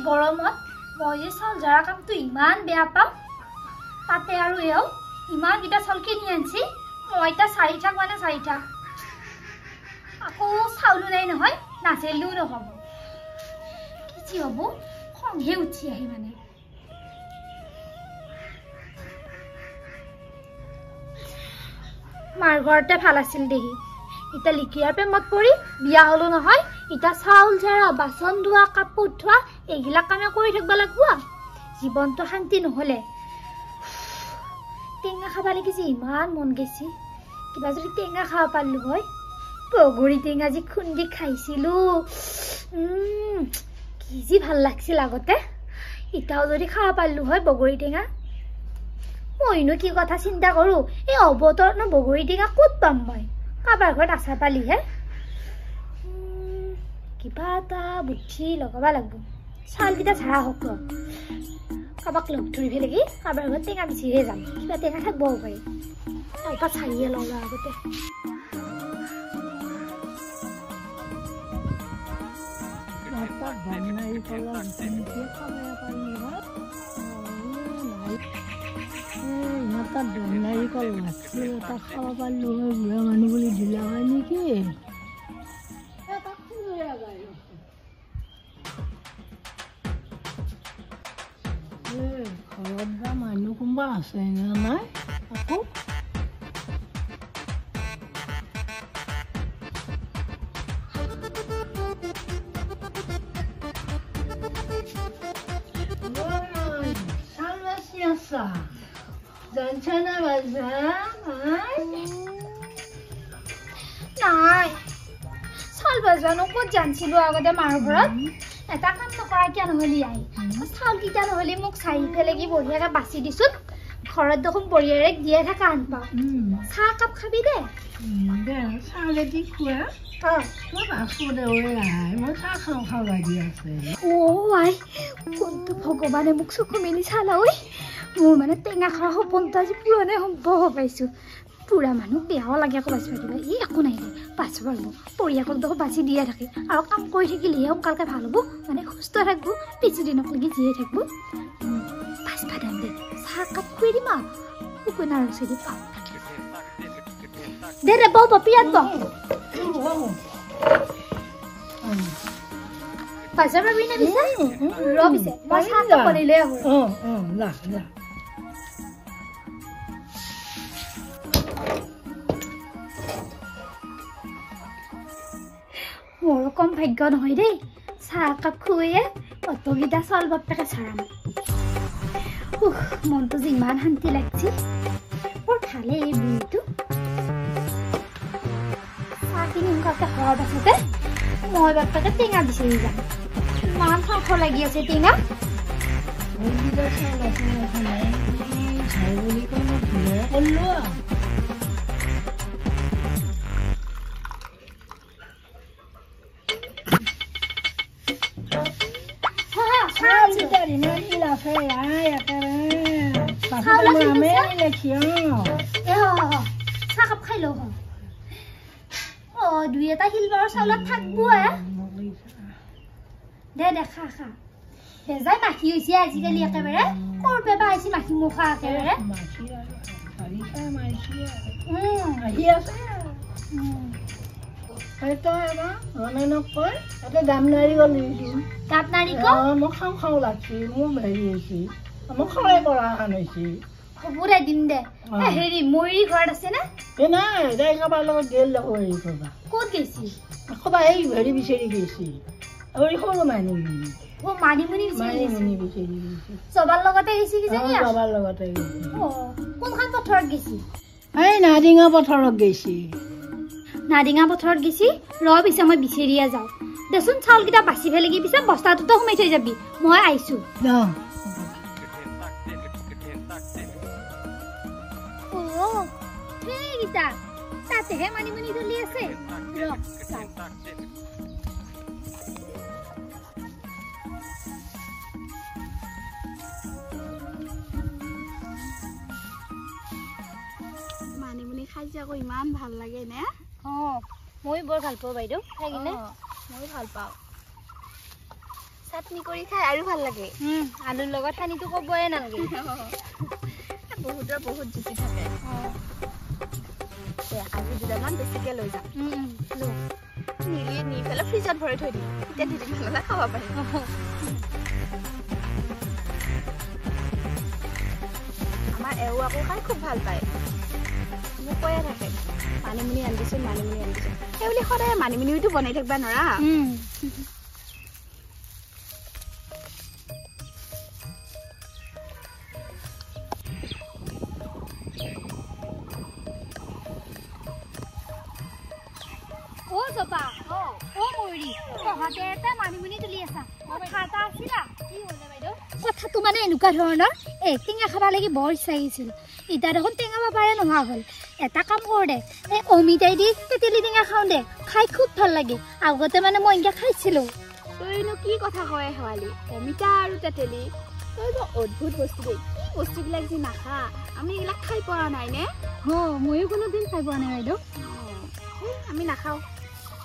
গৰমত মই যে চাউল জৰা কামটো ইমান বেয়া পাওঁ তাতে আৰু এও ইমান কিটা চাউল কিনি আনছি মই এটা 4 ঠাক মানে 4 ঠাক আকৌ চাউলো নাই নহয় নাচেলিও নহ'ব কি হ'ব খংহে উঠি আহি মানে মাৰ ঘৰতে ভাল আছিল দেহি ইটা লিখিয়াৰ প্ৰেমত পৰি বিয়া হলো নহয় ইটা চাউল ঝাৰা বাচন ধোৱা কাপোৰ ধোৱা এইগিলা কামে কৰি থাকিব লাগব জীৱনটো শান্তি নহলে টেঙা খাবা লাগিছে ইমান মন গেছি কিবা যদি টেঙা খাব পারলু হয় বগৰী টেঙা যি খুন্দি খাইছিলো কি যি ভাল লাগছিল আগতে ইটাও যদি খাব পারলু হয় বগৰী টেঙা মইনো কি কথা চিন্তা কৰো এই অবতৰ ন বগৰী টেঙা ক'ত পাম মই কাবাৰ ঘৰত আছা পালিহে কিবা এটা বুদ্ধি লগাবা লাগব চাউলকেইটা ঝাৰা হক কাবাক লগ ধৰিব লাগি কাবাৰ ঘৰত টেঙা বিচাৰিয়ে যাম কিবা টেঙা থাকিব পাৰে তাৰপৰা চাৰিয়ে লগা আগতে নাৰিকল লাগছিল এটা খাব পাৰলো হয় বুঢ়া মানুহ বুলি দিলা হয় নেকি ঘৰত বা মানুহ কোনোবা আছে নে নাই আকৌ জানছানা বাজা নাই চাউল বাজানো ক'ত জানছিলো আগতে মাৰ ঘৰত এটা কাম নকৰা কিয় নহলি আই চাউল কিটা নহলি মোক চাই ফেলে কি বঢ়িয়াকে বাছি দিছো ঘৰত দেখোন বঢ়িয়াৰে দিয়ে থাকা আনপাও চাহ কাপ খাবি দে দে চাউলে দি খোৱা মই আছো দে ঐ আই মই চাহ খাওঁ লাগি আছে আই কোনটো ভগৱানে মোক চকু মেলি চালা ঐ মোৰ মানে টেঙা খোৱা সপোনটো আজি পুৰণে সম্ভৱ পাইছো পুৰা মানুহ বেয়াও লাগে আকৌ বাচি পাতিব ই একো নাই দে বাচিব পাৰিব পৰিয়াকক দেখোন বাচি দিয়ে থাকে আৰু কাম কৰি থাকিলেহে সোনকালকে ভাল হ'ব মানে সুস্থ থাকিব বেছিদিনক লাগি জীয়াই থাকিব বাচি পাতাম দে চাহ কাপ খুৱাই দিম আৰু শুকুনা ৰচি দি পাম দে বৌ পপিয়াত ব বাজাৰ পাবি নে পিছে ৰ পিছে মই চাহটো বনিলে হ'ব লা মোৰো কম ভাগ্য নহয় দেই চাহ কাপ খুৱাইয়ে অতকেইটা চাউল বাপেকে চাৰাম মনটো যিমান শান্তি লাগছে বৰ ভালে এই বুঢ়ীটো চাহখিনি সোনকালতে হোৱাৰ পাছতে মই বাপেকে টেঙা বিচাৰি যাম ইমান খাওঁ লাগি আছে টেঙা চাহকাপ খাই লওঁ দুই এটা শিলবাৰৰ চাউলত থাকব দে খা বেজাই মাখি হৈছে আজিকালি একেবাৰে কৰপে বা আহিছে মাখি মুখা একেবাৰে দাম নাৰিকল দিছো কাপ নাৰিকল মই খাওঁ লাগছি মোৰ হেৰি হৈছে মই খাওঁই কৰা আনিছি খবৰে দিম দে হেৰি ময়ূৰী ঘৰত আছে না এ নাই তাই কাৰোবাৰ লগত গেল দেখো হেৰি কৰবা ক'ত গৈছি কবা এই হেৰি বিচাৰি গৈছি আৰু সৰু মানিমুনি মানিমুনি বিচাৰি গৈছি চবাৰ লগতে গৈছি কিজানি চবাৰ লগতে গৈছি কোনখন পথাৰত গৈছি এই নাদিঙা পথাৰত গৈছি নাদিঙা পথাৰত গৈছি ৰ পিছে মই বিচাৰিয়ে যাওঁ দেচোন চাউলকেইটা বাচি ফেলে কি পিছে বস্তাটোতো সোমাই থৈ যাবি মই আহিছো তাতেহে মানিমুনি চলি আছে মানিমুনি খাই যে আকৌ ইমান ভাল লাগে নে মই বৰ ভাল পাওঁ বাইদেউ খাই কিনে মই ভাল পাওঁ চাটনি কৰি খাই আৰু ভাল লাগে আলুৰ লগত সানিটো ক'বই নালাগে বহুতৰ বহুত জুতি থাকে আজি দুটামান বেছিকৈ লৈ যাম নি পেলাই ফ্ৰিজত ভৰাই থৈ দিম তেতিয়া দুদিনমানলৈ খাব পাৰিম আমাৰ এও আকৌ খাই খুব ভাল পায় মোক কৈয়ে থাকে মানিমুনি আনিছোঁ সেই বুলি সদায় মানিমুনিটো বনাই থাকিবা নোৱাৰা কথাটো মানে এনেকুৱা ধৰণৰ টেঙা খাব লাগি বৰ ইচ্ছা আহিছিল এতিয়া দেখোন টেঙা পাৰে নোহোৱা হ'ল এটা কাম কৰ দে অমিতাই দি তেতেলী টেঙা খাওঁ দে খাই খুব ভাল লাগে আগতে মানে মই এনেকৈ খাইছিলোঁ তইনো কি কথা কয় শেৱালি অমিতা আৰু তেতেলী তই বৰ অদ্ভুত বস্তু দেই কি বস্তুবিলাক যে নাখা আমি এইবিলাক খাই পোৱা নাই নে ময়ো কোনোদিন খাই পোৱা নাই বাইদেউ আমি নাখাওঁ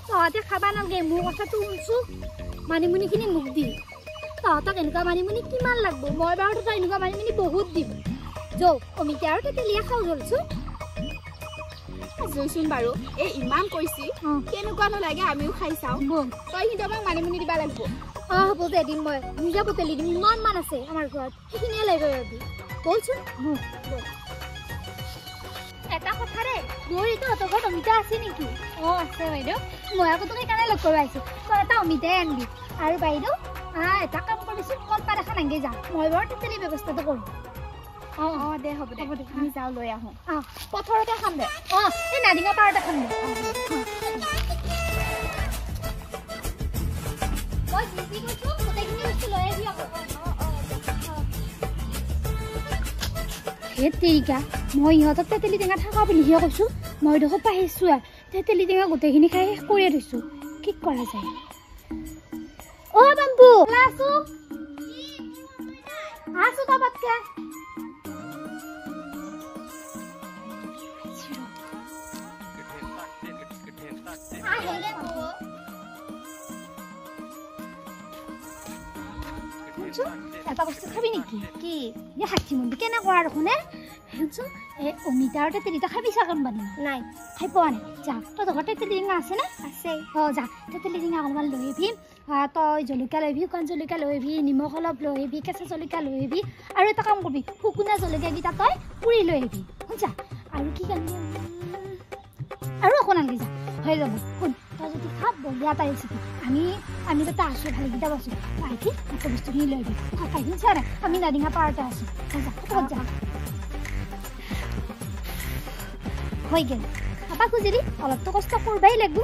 তহঁতে খাবা নালাগে মোৰ কথাটো শুনছোঁ মানিমুনিখিনি মোক দি তহঁতক এনেকুৱা মানিমুনি কিমান লাগব মই বাৰু তই এনেকুৱা মানিমুনি বহুত দিম যৌ অমিতা আৰু তেতেলীয়া খাওঁ জলচোন জয়চোন বাৰু এই ইমান কৈছি কেনেকুৱানো লাগে আমিও খাই চাওঁ তই কিন্তু আমাক মানিমুনি দিবা লাগিব হ'ব দে দিম মই নিজা বুটলি দিম ইমান আছে আমাৰ ঘৰত সেইখিনিয়ে লাগিব ৰবি বলচোন এটা কথা ৰে মোৰ তহঁতৰ ঘৰত অমিতা আছে নেকি আছে বাইদেউ মই আকৌ তোক সেইকাৰণে লগ কৰিব আহিছোঁ তই এটা অমিতাই আনিবি আৰু বাইদেউ এটা কাম কৰিবিচোন কলপাত এখন আনি যা মই বাৰু তেতেলী ব্যৱস্থাটো কৰিম দে হ'ব দে আমি যাওঁ লৈ আহোঁ পথাৰতে খাম দে এই নাদিঙা পাৰতে খাম দে মই যি কৈছোঁ গোটেইখিনি বস্তু লৈ আহিবি আকৌ তেৰিকা মই ইহঁতক তেতেলী টেঙা থকা বুলিহে কৈছোঁ মই দেখোন পাইছোঁ তেতেলী টেঙা গোটেইখিনি খাই শেষ কৰিয়ে থৈছোঁ কি কৰা যায় বাম্বু আছো তাবাতকে এটা বস্তু খাবি নেকি কি হাঁচি মন্দি কেনে কৰা দেখোনে শুনচোন অমিতা আৰু তেতেলীটা খাবি চাকন বানি নাই খাই পোৱা নাই যা তই ঘৰত তেতেলী টেঙা আছে নে আছে যা তেতেলী টেঙা অলপমান লৈ আহিবি তই জলকীয়া লৈ আহিবি শুকান জলকীয়া লৈ আহিবি নিমখ অলপ লৈ আহিবি কেঁচা জলকীয়া লৈ আহিবি আৰু এটা কাম কৰিবি শুকুনা জলকীয়াকেইটা তই পুৰি লৈ আহিবি শুনছা আৰু কি কান্দি আৰু অকণ আনকি যা হৈ যাব শুন তই যদি খাব বঢ়িয়া এটা ৰেচিপি আমি তাতে আছোঁ ভালকেইটা আছোঁ আহি আকৌ বস্তুখিনি লৈ আহিবি খাই শুনছা নে আমি নাদিঙা পাৰতে আছোঁ যা হৈ গ'ল খাবা খুজিলি অলপতো কষ্ট কৰিবাই লাগিব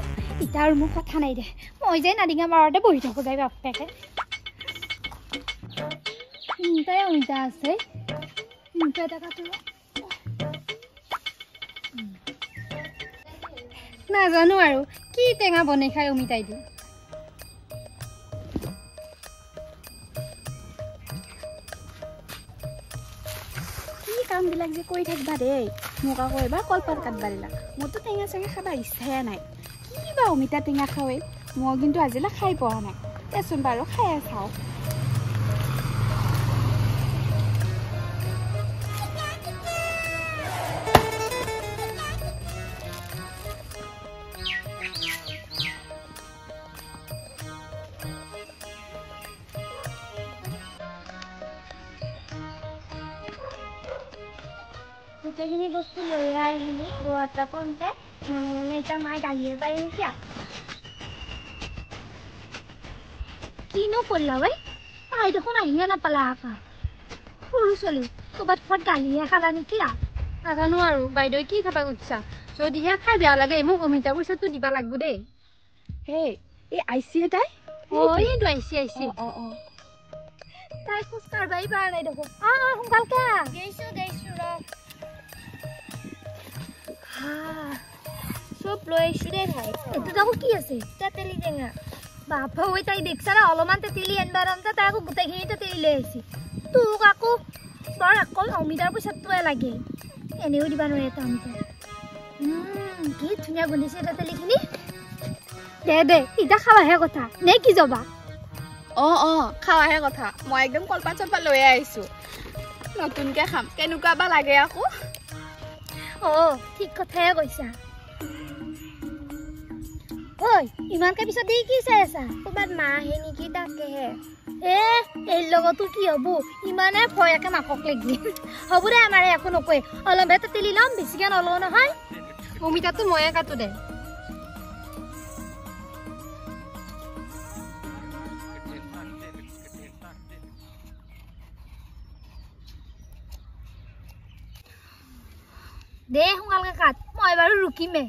এতিয়া আৰু মোৰ কথা নাই দে মই যাই নাদিঙা পাৰতে বহি থাকোঁ যাই বাপেকে তাই অমিতা আছে এটা কাটো নাজানো আৰু কি টেঙা বনাই খাই অমিতাই দি কি কামবিলাক যে কৰি থাকিবা দেই মোক আকৌ এবাৰ কলপাত কাটবা দিলা মোৰতো টেঙা চেঙা খাবা ইচ্ছাই নাই কিবা অমিতা টেঙা খাওঁৱেই মই কিন্তু আজিলৈ খাই পোৱা নাই দেচোন বাৰু খাই চাওঁ গোটেইখিনি বস্তু লৈ আহিলোঁ ঘৰতে কৰোঁতে এতিয়া মায়ে গাড়ীয়ে পাই নেকি কিনো কৰিলা ভাই তাই দেখোন আহিয়ে নাপালা আকা সৰু ছোৱালী ক'ৰবাত ঘৰত গালিয়ে খালা নেকি নাজানো আৰু বাইদেউ কি খাবা খুজিছা যদিহে খাই বেয়া লাগে মোক অমিতা পইচাটো দিবা লাগিব দেই হেই এই আইচি তাই এইটো আহিছে তাই খোজ কাঢ়বাই পৰা নাই দেখোন সোনকালকে গৈছোঁ ৰ চব লৈ আহিছোঁ দেই ভাই এইটোত আকৌ কি আছে তেতেলী টেঙা বাপা ঐ তাই দেখছা না অলপমান তেতেলী আনবাৰ আনতে তাই আকৌ গোটেইখিনি তেতেলী লৈ আহিছে তোক আকৌ বৰ অকল অমিতাৰ পইচাটোৱে লাগে এনেও দিবা নোৱাৰে এটা অমিতা কি ধুনীয়া গোন্ধিছে তেতেলীখিনি দে এতিয়া খাবাহে কথা নে কি যাবা খাৱাহে কথা মই একদম কলপাত চলপাত লৈ আহিছোঁ নতুনকৈ খাম কেনেকুৱা বা লাগে আকৌ ঠিক কথাই কৈছা ঐ ইমানকৈ পিছত দি কি চাই আছা ক'ৰবাত মা আহে নেকি তাকেহে এই লগতো কি হ'ব ইমানে ভয়াকে মাকক লাগি হ'ব দে আমাৰ একো নকয় অলপ এটা তেলি ল'ম বেছিকৈ নলওঁ নহয় অমিতাটো ময়ে কাটো দে দে সোনকালকে কাট মই বাৰু ৰুকিমে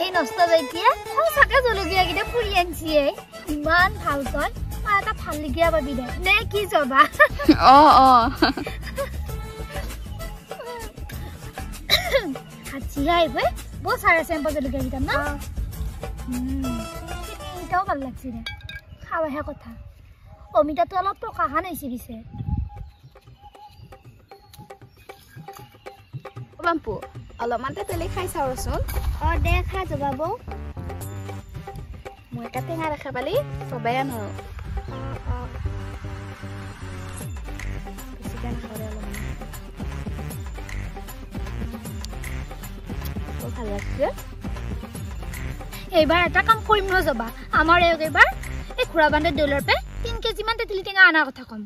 এই নষ্ট যাইতিয়া সঁচাকে জলকীয়াকেইটা পুৰি আনিছিয়ে ইমান ভাল তই মই এটা ভাল লগীয়া পাবি দে নে কি যাবা হাতছিহে আহিব বৰ চাৰে চেম্পা জলকীয়াকেইটা ন এটাও ভাল লাগছি দে খাৱাহে কথা অমিতাটো অলপ প্ৰকাশান হৈছে পিছে বাম্পু অলপমানতে তেলি খাই চাওঁ ৰচোন দে খা যাবা বৌ মই এটা টেঙা দেখা পালি চবেই আনোঁ বেছিকৈ নাখাওঁ দে অলপমান বৰ ভাল লাগছে এইবাৰ এটা কাম কৰিম ন যাবা আমাৰ এইবাৰ এই খুৰা বান্ধৰ দৌলৰ পে 3 কেজিমান তেঁতেলী টেঙা অনাৰ কথা ক'ম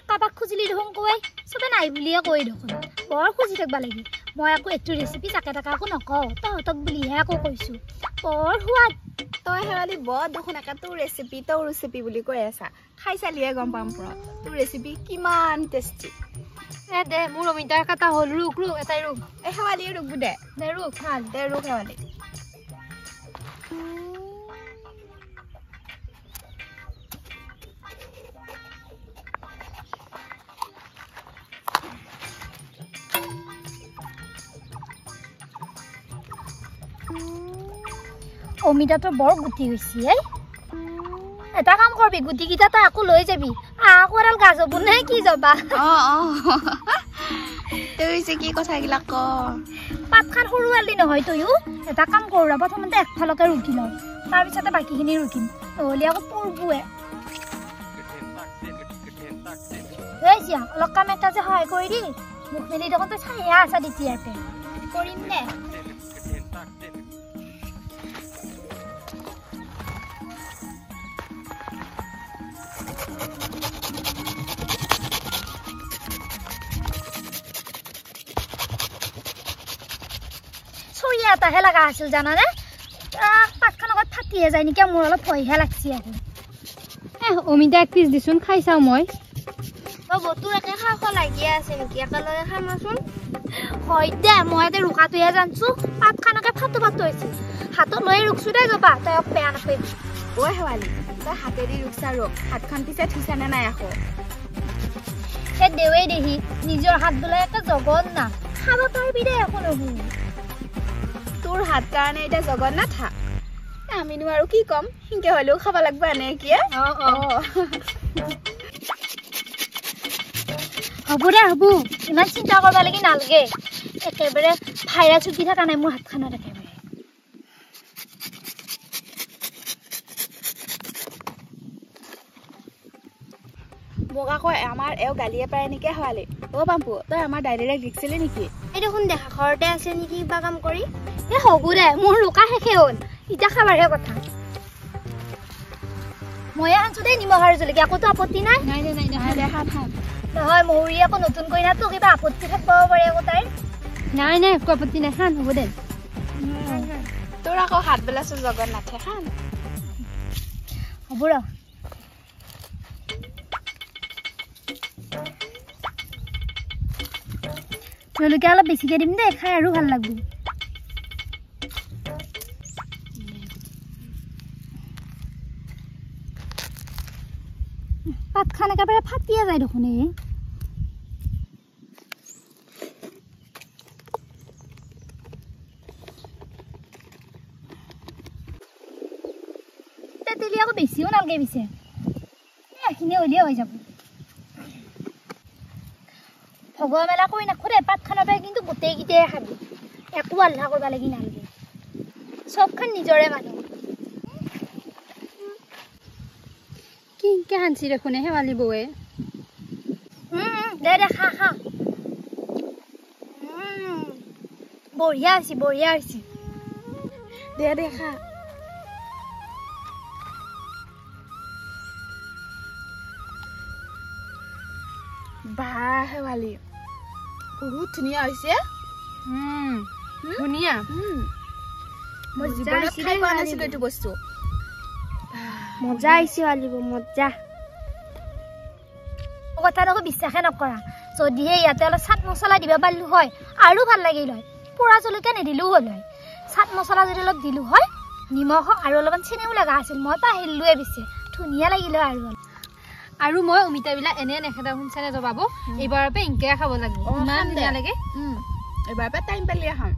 কাৰোবাক খুজিলি দেখোন কৈ চবে নাই বুলিয়ে কৈ দেখোন বৰ খুজি থাকিব লাগে মই আকৌ এইটো ৰেচিপি তাকে তাকে আকৌ নকওঁ তহঁতক বুলিহে আকৌ কৈছোঁ বৰ সোৱাদ তই শেৱালি বৰ দেখোন একে তোৰ ৰেচিপি বুলি কৈ আছা খাই চালিহে গম পাম পৰা তোৰ ৰেচিপি কিমান টেষ্টি দে মোৰ অমিতাৰ কাটা হ'ল ৰুক এটাই ৰুক এই শেৱালিয়ে ৰুকবো দে ৰুক ভাল দে ৰুক শেৱালি অমিতাটো বৰ গুটি হৈছে এটা কাম কৰবি গুটিকেইটা তই আকৌ লৈ যাবি আকৌ এডাল গাজ হ'ব নে কি যাবা তই যে কি কথাগিলাক ক পাতখান সৰু আলি নহয় তয়ো এটা কাম কৰোঁ প্ৰথমতে একফালকে ৰুকি লওঁ তাৰপিছতে বাকীখিনি ৰুকিম নহ'লে আকৌ পৰবোৱে চিয়া অলপ কাম এটা যে সহায় কৰি দি মোক মেলি দেখোন তই চাইহে আছা তেতিয়াতে কৰিম নে এটাহে লগা আছিল জানানে পাতখান লগত ফাটিহে যায় নেকি মোৰ অলপ ভয়হে লাগছি আকৌ অমিতা এক পিচ দিচোন খাই চাওঁ মই তোৰ একে খাব লাগিয়ে আছে নেকি একেলগে খামাচোন হয় দে মই এতিয়া ৰুকাটোহে জানছো পাতখানকে ফাটো হৈছে হাতত লৈ ৰুকছো দে যাবা তই বেয়া নাপাবি শেৱালি তই হাতেদি ৰুকছা ৰুক হাতখন পিছে থৈছানে নাই আকৌ সেই দেৱেই দেহি নিজৰ হাত বোলে একে জগত না খাব পাৰিবি দে একো নহ'ব তোৰ হাত কাৰণে এতিয়া জগত নাথাক আমিনো আৰু কি ক'ম সিংকে হ'লেও খাব লাগিব এনে কি হ'ব দে হ'ব ইমান চিন্তা কৰিব লাগি নালাগে একেবাৰে ভাইৰাছ উঠি থকা নাই মোৰ হাতখনত একেবাৰে মোক আকৌ আমাৰ এওঁ গালিয়ে পাৰে নেকি শেৱালি বাম্পু তই আমাৰ ডাইৰেক্ট লিখিছিলি নেকি এই দেখোন দেখা ঘৰতে আছে নেকি কিবা কাম কৰি হ'ব দে মোৰ ৰুকা শেষে হ'ল এতিয়া খাবাৰহে কথা ময়ে আনছো দেই নিমখ আৰু জলকীয়া আকৌতো আপত্তি নাই নহয় মৌৰী আকৌ নতুন কইনাতো কিবা আপত্তি থাকিব পাৰে আকৌ তাইৰ নাই একো আপত্তি নাই খান হ'ব দে তোৰ আকৌ হাত বেলাচোন জগত নাথে খান হ'ব ৰ জলকীয়া অলপ বেছিকৈ দিম দেই খাই আৰু ভাল লাগব পাতখান একেবাৰে ফাটিয়ে যায় দেখোন তেঁতেলী আকৌ বেছিও নালাগে পিছে এইখিনি হ'লেই হৈ যাব ভগৱা মেলা কৰি নাখো দে পাতখানৰ পৰা কিন্তু গোটেইকেইটাই খাবি একো আল্লাহ কৰিব লাগি নালাগে চবখন নিজৰে মানুহ কিংকে হানছি দেখোন শেৱালি বৌৱে দে খা খা বঢ়িয়া হৈছে দে খা বা শেৱালি বহুত ধুনীয়া হৈছে ধুনীয়া মই জীৱনত খাই পোৱা নাছিলো এইটো বস্তু মজা আহিছে আলিব মজা কথাটো বিশ্বাসে নকৰা যদিহে ইয়াতে অলপ চাট মছলা দিব পাৰিলো হয় আৰু ভাল লাগিল হয় পোৰা জলকীয়া নিদিলেও হ'ল হয় চাট মছলা যদি অলপ দিলো হয় নিমখ আৰু অলপমান চেনিও লগা আছিল মই পাহিলোৱে বেছি ধুনীয়া লাগিল আৰু মই অমিতাবিলাক এনে নেখেদা শুনছানে জবাব এইবাৰৰ পৰা ইনকে খাব লাগিব ইমান ধুনীয়া লাগে এইবাৰৰ পৰা টাইম পালে খাম